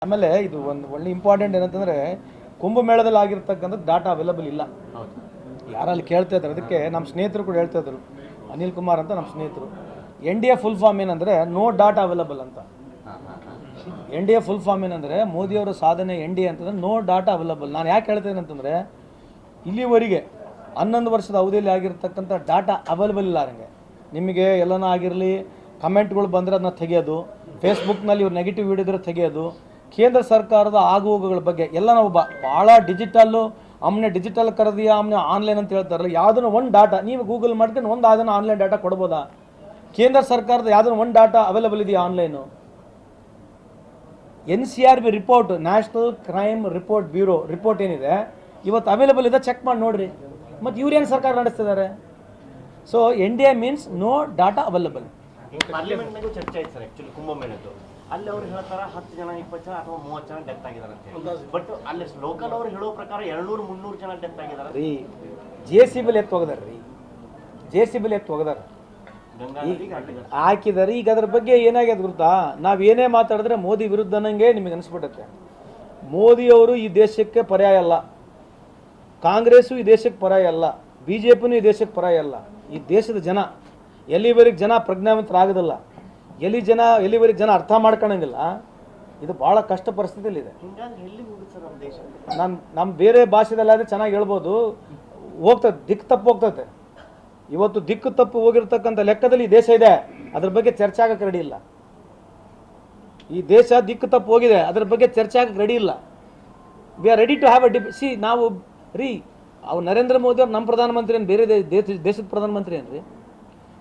ಆಮೇಲೆ ಇದು ಒಂದು ಒಳ್ಳೆ ಇಂಪಾರ್ಟೆಂಟ್ ಏನಂತಂದರೆ ಕುಂಭಮೇಳದಲ್ಲಿ ಆಗಿರ್ತಕ್ಕಂಥ ಡಾಟಾ ಅವೈಲಬಲ್ ಇಲ್ಲ. ಯಾರಲ್ಲಿ ಕೇಳ್ತಾ ಇದ್ದಾರೆ, ಅದಕ್ಕೆ ನಮ್ಮ ಸ್ನೇಹಿತರು ಕೂಡ ಹೇಳ್ತಾ ಇದ್ರು, ಅನಿಲ್ ಕುಮಾರ್ ಅಂತ ನಮ್ಮ ಸ್ನೇಹಿತರು. NDA ಫುಲ್ ಫಾರ್ಮ್ ಏನಂದರೆ ನೋ ಡಾಟಾ ಅವೈಲಬಲ್ ಅಂತ. NDA ಫುಲ್ ಫಾರ್ಮ್ ಏನಂದರೆ ಮೋದಿಯವರ ಸಾಧನೆ NDA ಅಂತಂದರೆ ನೋ ಡಾಟಾ ಅವೈಲಬಲ್. ನಾನು ಯಾಕೆ ಹೇಳ್ತೇನೆ ಅಂತಂದರೆ ಇಲ್ಲಿವರೆಗೆ 11 ವರ್ಷದ ಅವಧಿಯಲ್ಲಿ ಆಗಿರ್ತಕ್ಕಂಥ ಡಾಟಾ ಅವೈಲಬಲ್ ಇಲ್ಲ. ನನಗೆ ನಿಮಗೆ ಎಲ್ಲನೂ ಆಗಿರಲಿ, ಕಮೆಂಟ್ಗಳು ಬಂದರೆ ಅದನ್ನ ತೆಗೆಯೋದು, ಫೇಸ್ಬುಕ್ನಲ್ಲಿ ಇವ್ರು ನೆಗೆಟಿವ್ ವಿಡಿಯೋದ್ರೆ ತೆಗೆಯೋದು, ಕೇಂದ್ರ ಸರ್ಕಾರದ ಆಗುಹೋಗುಗಳ ಬಗ್ಗೆ ಎಲ್ಲ ನಾವು ಭಾಳ ಡಿಜಿಟಲ್ಲು ಆಮ್ನೆ ಡಿಜಿಟಲ್ ಕರೆದಿಯ ಆಮ್ನೆ ಆನ್ಲೈನ್ ಅಂತ ಹೇಳ್ತಾರಲ್ಲ, ಯಾವುದನ್ನು ಒಂದು ಡಾಟಾ ನೀವು ಗೂಗಲ್ ಮಾಡ್ಕೊಂಡು ಒಂದು ಅದನ್ನು ಆನ್ಲೈನ್ ಡಾಟಾ ಕೊಡ್ಬೋದಾ? ಕೇಂದ್ರ ಸರ್ಕಾರದ ಯಾವುದನ್ನು ಒಂದು ಡಾಟಾ ಅವೈಲಬಲ್ ಇದೆಯಾ online? NCRB report, national crime report bureau report ಏನಿದೆ ಇವತ್ತು ಅವೈಲಬಲ್ ಇದೆ, ಚೆಕ್ ಮಾಡಿ ನೋಡಿರಿ. ಮತ್ತು ಇವ್ರೇನು ಸರ್ಕಾರ ನಡೆಸ್ತಿದ್ದಾರೆ? So NDA means no data available. ಪಾರ್ಲಿಮೆಂಟ್ನಾಗೂ ಚರ್ಚೆ ಆಯ್ತು ಸರ್, ಆ್ಯಕ್ಚುಲಿ ಕುಂಭಮೇಳದ್ದು. ಅಲ್ಲಿ ಅವ್ರು ಹೇಳ್ತಾರೆ 10 ಜನ 20 ಜನ ಅಥವಾ 30 ಜನ ಡೆತ್ ಆಗಿದ್ದಾರೆ ಅಂತ. ಬಟ್ ಅಲ್ಲಿ ಲೋಕಲ್ ಅವ್ರು ಹೇಳೋ ಪ್ರಕಾರ 200-300 ಜನ ಡೆತ್ ಆಗಿದ್ದಾರೆ ರೀ. JCB ಎತ್ತು ಹೋಗದಾರೆ ರೀ, JCB ಎತ್ತು ಹೋಗದಾರೆ, ಹಾಕಿದ್ದಾರೆ. ಈಗ ಅದ್ರ ಬಗ್ಗೆ ಏನಾಗ್ಯದ ಗೊತ್ತಾ? ನಾವೇನೇ ಮಾತಾಡಿದ್ರೆ ಮೋದಿ ವಿರುದ್ಧ ನಂಗೆ ನಿಮಗೆ ಅನಿಸ್ಬಿಡುತ್ತೆ. ಮೋದಿಯವರು ಈ ದೇಶಕ್ಕೆ ಪರ್ಯಾಯ ಅಲ್ಲ, ಕಾಂಗ್ರೆಸ್ಸು ಈ ದೇಶಕ್ಕೆ ಪರ್ಯಾಯ ಅಲ್ಲ, BJPನೂ ಈ ದೇಶಕ್ಕೆ ಪರ್ಯಾಯ ಅಲ್ಲ. ಈ ದೇಶದ ಜನ ಎಲ್ಲಿವರೆಗೆ ಜನ ಪ್ರಜ್ಞಾವಂತರಾಗೋದಿಲ್ಲ, ಎಲ್ಲಿವರೆಗೆ ಜನ ಅರ್ಥ ಮಾಡ್ಕೊಳಂಗಿಲ್ಲ, ಇದು ಭಾಳ ಕಷ್ಟ ಪರಿಸ್ಥಿತಿಯಲ್ಲಿದೆ. ನಮ್ಮ ಬೇರೆ ಭಾಷೆದಲ್ಲಾದರೆ ಚೆನ್ನಾಗಿ ಹೇಳ್ಬೋದು, ಹೋಗ್ತದೆ, ದಿಕ್ಕು ತಪ್ಪು ಹೋಗ್ತದೆ. ಇವತ್ತು ದಿಕ್ಕು ತಪ್ಪು ಹೋಗಿರ್ತಕ್ಕಂಥ ಲೆಕ್ಕದಲ್ಲಿ ಈ ದೇಶ ಇದೆ, ಅದ್ರ ಬಗ್ಗೆ ಚರ್ಚೆ ಆಗಕ್ಕೆ ರೆಡಿ ಇಲ್ಲ. ಈ ದೇಶ ದಿಕ್ಕು ತಪ್ಪು ಹೋಗಿದೆ, ಅದ್ರ ಬಗ್ಗೆ ಚರ್ಚೆ ಆಗಕ್ಕೆ ರೆಡಿ ಇಲ್ಲ. We are ready to have a ನಾವು ರೀ, ಅವ್ರು ನರೇಂದ್ರ ಮೋದಿ ಅವ್ರು ನಮ್ಮ ಪ್ರಧಾನಮಂತ್ರಿ ಏನು, ಬೇರೆ ದೇಶದ ಪ್ರಧಾನಮಂತ್ರಿ ಏನ್ರಿ?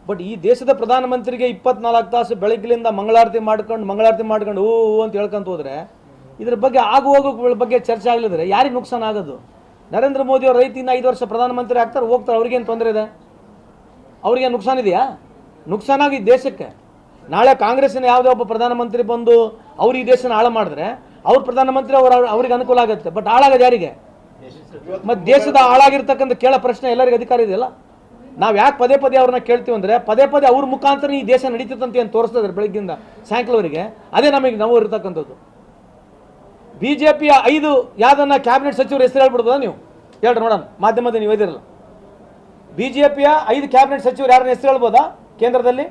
ಬಟ್ ಈ ದೇಶದ ಪ್ರಧಾನಮಂತ್ರಿಗೆ 24 ತಾಸು ಬೆಳಗ್ಗಿನಿಂದ ಮಂಗಳಾರತಿ ಮಾಡ್ಕೊಂಡು ಓ ಅಂತ ಹೇಳ್ಕೊಂತ ಹೋದರೆ ಇದ್ರ ಬಗ್ಗೆ ಆಗುವ ಬಗ್ಗೆ ಚರ್ಚೆ ಆಗಲಿದ್ರೆ ಯಾರಿಗೆ ನುಕ್ಸಾನ ಆಗೋದು? ನರೇಂದ್ರ ಮೋದಿ ಅವರು ರೈತಿನ 5 ವರ್ಷ ಪ್ರಧಾನಮಂತ್ರಿ ಆಗ್ತಾರೆ, ಹೋಗ್ತಾರೆ, ಅವ್ರಿಗೇನು ತೊಂದರೆ ಇದೆ? ಅವ್ರಿಗೇನು ನುಕ್ಸಾನ ಇದೆಯಾ? ನುಕ್ಸಾನ ಆಗಿ ದೇಶಕ್ಕೆ. ನಾಳೆ ಕಾಂಗ್ರೆಸ್ಸಿನ ಯಾವುದೇ ಒಬ್ಬ ಪ್ರಧಾನಮಂತ್ರಿ ಬಂದು ಅವ್ರು ಈ ದೇಶನ ಹಾಳು ಮಾಡಿದ್ರೆ ಅವ್ರ ಪ್ರಧಾನಮಂತ್ರಿ ಅವ್ರಿಗೆ ಅನುಕೂಲ ಆಗುತ್ತೆ. ಬಟ್ ಹಾಳಾಗೋದು ಯಾರಿಗೆ? ಮತ್ತು ದೇಶದ ಹಾಳಾಗಿರ್ತಕ್ಕಂಥ ಕೇಳೋ ಪ್ರಶ್ನೆ ಎಲ್ಲರಿಗೂ ಅಧಿಕಾರ ಇದೆಯಲ್ಲ. ನಾವು ಯಾಕೆ ಪದೇ ಪದೇ ಅವ್ರನ್ನ ಕೇಳ್ತೀವಿ ಅಂದರೆ ಪದೇ ಅವ್ರ ಮುಖಾಂತರ ಈ ದೇಶ ನಡೀತದಂತ ಏನು ತೋರಿಸ್ತಿದ್ದಾರೆ ಬೆಳಗ್ಗಿಂದ ಸಾಯಂಕಾಲವರೆಗೆ, ಅದೇ ನಮಗೆ ನಾವು ಇರ್ತಕ್ಕಂಥದ್ದು. BJPಯ 5 ಯಾವುದನ್ನ ಕ್ಯಾಬಿನೆಟ್ ಸಚಿವರು ಹೆಸರು ಹೇಳ್ಬಿಡ್ಬೋದಾ? ನೀವು ಹೇಳ್ರಿ ನೋಡೋಣ, ಮಾಧ್ಯಮದಲ್ಲಿ ನೀವು ಓದಿರಲ್ಲ. BJPಯ 5 ಕ್ಯಾಬಿನೆಟ್ ಸಚಿವರು ಯಾರನ್ನ ಹೆಸರು ಹೇಳ್ಬೋದಾ ಕೇಂದ್ರದಲ್ಲಿ?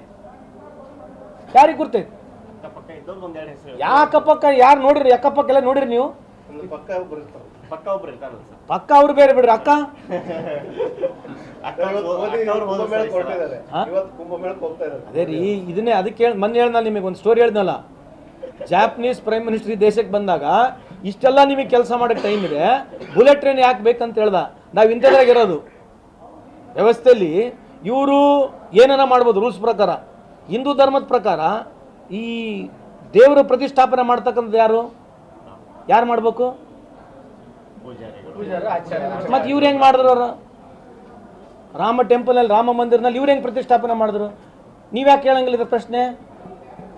ಯಾರಿಗೆ ಗುರ್ತೈತೆ? ಯಾಕಪ್ಪಕ್ಕ ಯಾರು ನೋಡಿರಿ? ಅಕ್ಕಪಕ್ಕ ಎಲ್ಲ ನೋಡಿರಿ ನೀವು? ಪಕ್ಕ ಅವ್ರು ಬೇರೆ ಬಿಡ್ರಿ. ಅಕ್ಕ ಅದೇ ರೀ, ಇದನ್ನೇ ಅದಕ್ಕೆ ಮೊನ್ನೆ ಹೇಳ್ದ ನಿಮಗೆ ಒಂದು ಸ್ಟೋರಿ ಹೇಳ್ದಲ್ಲ. ಜಾಪನೀಸ್ ಪ್ರೈಮ್ ಮಿನಿಸ್ಟರ್ ಈ ದೇಶಕ್ಕೆ ಬಂದಾಗ ಇಷ್ಟೆಲ್ಲ ನಿಮಗೆ ಕೆಲಸ ಮಾಡೋಕ್ಕೆ ಟೈಮ್ ಇದೆ, ಬುಲೆಟ್ ಟ್ರೈನ್ ಯಾಕೆ ಬೇಕಂತ ಹೇಳ್ದ. ನಾವು ಇಂಥದ್ರಾಗಿರೋದು ವ್ಯವಸ್ಥೆಯಲ್ಲಿ ಇವರು ಏನನ್ನ ಮಾಡ್ಬೋದು ರೂಲ್ಸ್ ಪ್ರಕಾರ. ಹಿಂದೂ ಧರ್ಮದ ಪ್ರಕಾರ ಈ ದೇವರು ಪ್ರತಿಷ್ಠಾಪನೆ ಮಾಡ್ತಕ್ಕಂಥದ್ದು ಯಾರು ಮಾಡಬೇಕು? ಮತ್ತು ಇವ್ರು ಹೆಂಗೆ ಮಾಡಿದ್ರು? ಅವರು ರಾಮ ಟೆಂಪಲ್ನಲ್ಲಿ, ರಾಮ ಮಂದಿರನಲ್ಲಿ ಇವ್ರು ಹೆಂಗೆ ಪ್ರತಿಷ್ಠಾಪನೆ ಮಾಡಿದ್ರು? ನೀವ್ಯಾಕೆ ಕೇಳಂಗಿಲ್ಲ ಇದ್ರ ಪ್ರಶ್ನೆ?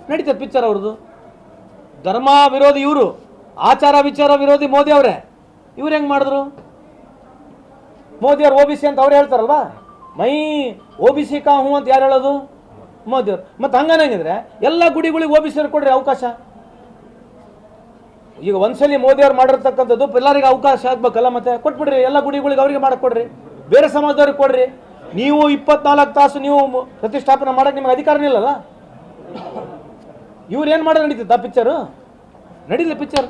ನಡೀತದೆ ಪಿಕ್ಚರ್ ಅವ್ರದ್ದು. ಧರ್ಮ ವಿರೋಧಿ ಇವರು, ಆಚಾರ ವಿಚಾರ ವಿರೋಧಿ ಮೋದಿ ಅವರೇ. ಇವ್ರು ಹೆಂಗೆ ಮಾಡಿದ್ರು? ಮೋದಿಯವ್ರು OBC ಅಂತ ಅವ್ರು ಹೇಳ್ತಾರಲ್ವಾ, ಮೈ OBC ಕಾ ಹೂ ಅಂತ ಯಾರು ಹೇಳೋದು? ಮೋದಿಯವ್ರು. ಮತ್ತು ಹಂಗಂಗಿದ್ರೆ ಎಲ್ಲ ಗುಡಿಗಳಿಗೆ OBC ಅವ್ರು ಕೊಡ್ರಿ ಅವಕಾಶ. ಈಗ ಒಂದ್ಸಲಿ ಮೋದಿಯವ್ರು ಮಾಡಿರ್ತಕ್ಕಂಥದ್ದು ಎಲ್ಲರಿಗೆ ಅವಕಾಶ ಆಗ್ಬೇಕಲ್ಲ, ಮತ್ತೆ ಕೊಟ್ಬಿಡ್ರಿ ಎಲ್ಲ ಗುಡಿಗಳಿಗೆ, ಅವ್ರಿಗೆ ಮಾಡಕ್ಕೆ ಕೊಡ್ರಿ, ಬೇರೆ ಸಮಾಜದವ್ರಿಗೆ ಕೊಡ್ರಿ. ನೀವು 24 ತಾಸು ನೀವು ಪ್ರತಿಷ್ಠಾಪನೆ ಮಾಡಕ್ಕೆ ನಿಮ್ಗೆ ಅಧಿಕಾರನೇ ಇಲ್ಲಲ್ಲ. ಇವ್ರು ಏನು ಮಾಡೋದು ನಡೀತದೆ? ಆ ಪಿಕ್ಚರು ನಡೀಲಿ ಪಿಕ್ಚರ್.